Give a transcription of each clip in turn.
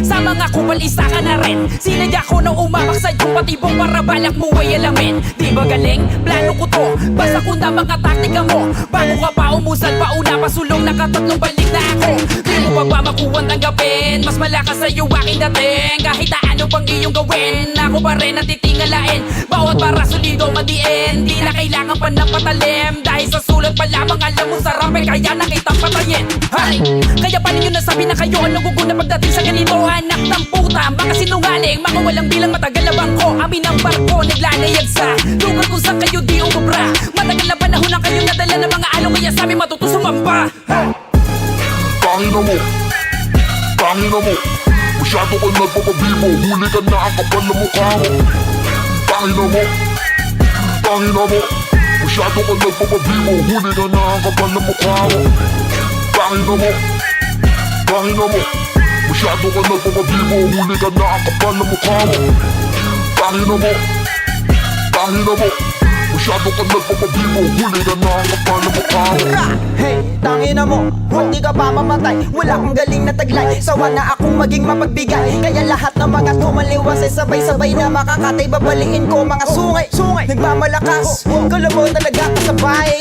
Sa mga kupal isa ka na rin. Sinadya ko na umamak sa iyong patibong para balak mo ay alamin. Di ba galing? Plano ko to. Basta kung na mga taktika mo. Bago ka pa umusad pa una pasulong nakatatlong balik na ako. Di mo pa ba makuha tanggapin? Mas malakas sa iyo aking dating. Kahit na ano pang iyong gawin, ako pa rin ang titingalain. Bawat para solido madiin. Di na kailangan pa ng patalim. Dahil sa sulat pa lamang alam mo sarap eh, kaya nakitang patayin. Hay! Kaya pa ninyo nasabi na kayo ang naguguna pagdating sa ganito. Anak ng puta, mga sinungaling, mga walang bilang, matagal na bangko. Amin ang barko, naglalayag sa lugar kung saan kayo di umubra. Matagal na panahon na kayo nadala ng mga along, kaya sa amin matutusumamba. Tangina mo, tangina mo, masyado ka nagpapabibo. Huli ka na ang kapal na mukha mo. Tangina mo, tangina mo, masyado ka nagpapabibo. Huli ka na ang kapal na mukha mo. Tangina mo, tangina mo, masyado ka nagpapabibo. Huli ka na ang kapal na mukha mo. Tangina mo, tangina mo, masyado ka nagpapabibo. Huli ka na ang kapal na mukha mo. Hey, tangina mo, hindi ka pa mamatay. Wala kang galing na taglay. Sawa na akong maging mapagbigay. Kaya lahat ng mga tumaliwas ay sabay-sabay na makakatay. Babaliin ko mga sungay, nagmamalakas. Kalabaw talaga kasabay.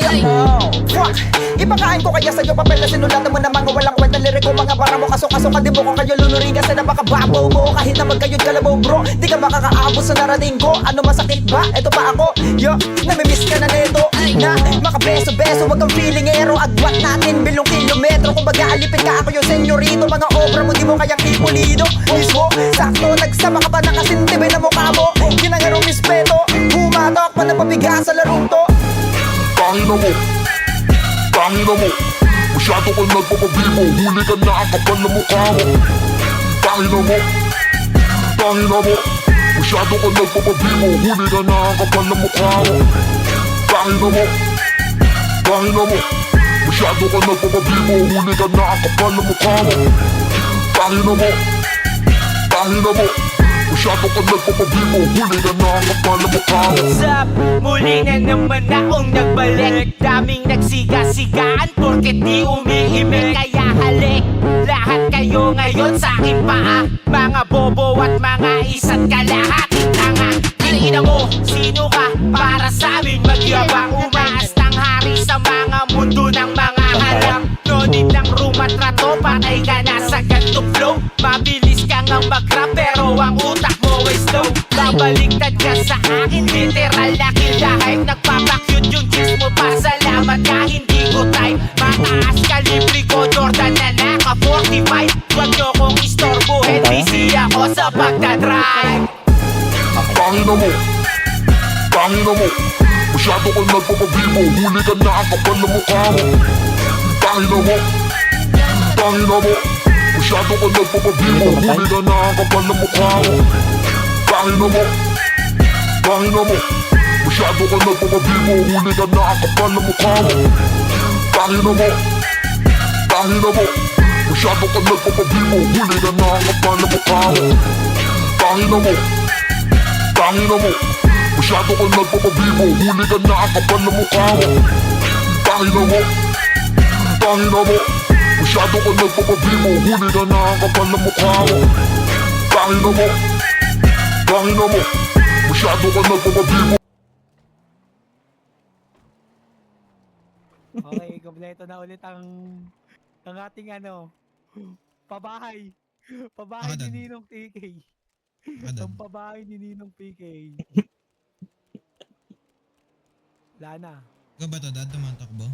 Fuck, ipakain ko kaya sa'yo papel na sinulatan mo na mga walang kwenta liriko. Mga para mo kaso-kaso kadibo ko kayo lunurin kasi napakababaw mo. Kahit na magkayod kalabaw bro, di ka makakaabot sa narating ko. Ano masakit ba? Eto pa ako, yo, namimiss ka na neto. Na makabeso-beso, wag kang feelingero. Agwat natin bilong kilometro. Kung baga alipin ka ako yung senyorito. Mga obra mo di mo kayang ipulido. Mismo, sakto, nagsama ka pa nakasintibe na mukha mo. Ginangarong mispeto, humatok pa na pabiga sa larong to. Tangina mo, tangina mo, masyado ka nagpapabibo. Huli ka na ang kapal na mukha mo. Tangina mo, tangina mo, masyado ka nagpapabibo. Huli ka na ang kapal na mukha mo. Tangina mo, tangina mo, masyado ka nagpapabibo. Huli ka na ang kapal na mukha mo. Tangina mo, tangina mo, masyado ka nagpapabibo. Huli ka na ang kapal na mukha mo. What's up? Muli na naman akong nagbalik. Daming nagsiga-sigaan porket di umiimik. Kaya halik, lahat kayo ngayon sa aking paa. Mga bobo at mga isa't kalahating tanga. Tingina mo, sino ka para sa amin magyabang? Umaas ng hari sa mga mundo ng mga halang. No need ng rumatrato, patay ka na sa gantong flow. Mabilis ka nga mag-rap pero ang utak mo ay slow. Babaliktad ka sa akin, literal na kill the hype. Nagpapakyut yung chicks mo, pasalamat ka hindi ko type. Mataas kalibre ko, Jordan na naka 45. Huwag nyo kong istorbohin, busy ako sa pagdadrive. Tangina mo, tangina mo, masyado ka nagpapabibo. Huli ka na ang kapal na mukha mo. Tangina mo, tangina mo, masyado ka nagpapabibo. Huli ka na ang kapal na mukha mo. Tangina mo, tangina mo, masyado ka nagpapabibo. Huli ka na ang kapal na mukha mo. Tangina mo, tangina mo, masyado ka nagpapabibo. Huli ka na ang kapal na mukha mo. Tangina mo, tangina mo, masyado ka nagpapabibo. Huli ka na ang kapal na mukha mo. Tangina mo, tangina mo, masyado ka nagpapabibo. Huli ka na ang kapal na mukha mo. Tangina mo, tangina mo, masyado ka nagpapabibo. Okay, kompleto na ulit ang ating pabahay. Pabahay ni Ninong TK. Ang pabahay ni Ninong PK. Wala na. Ikaw ba to, Dad? Tumatakbo?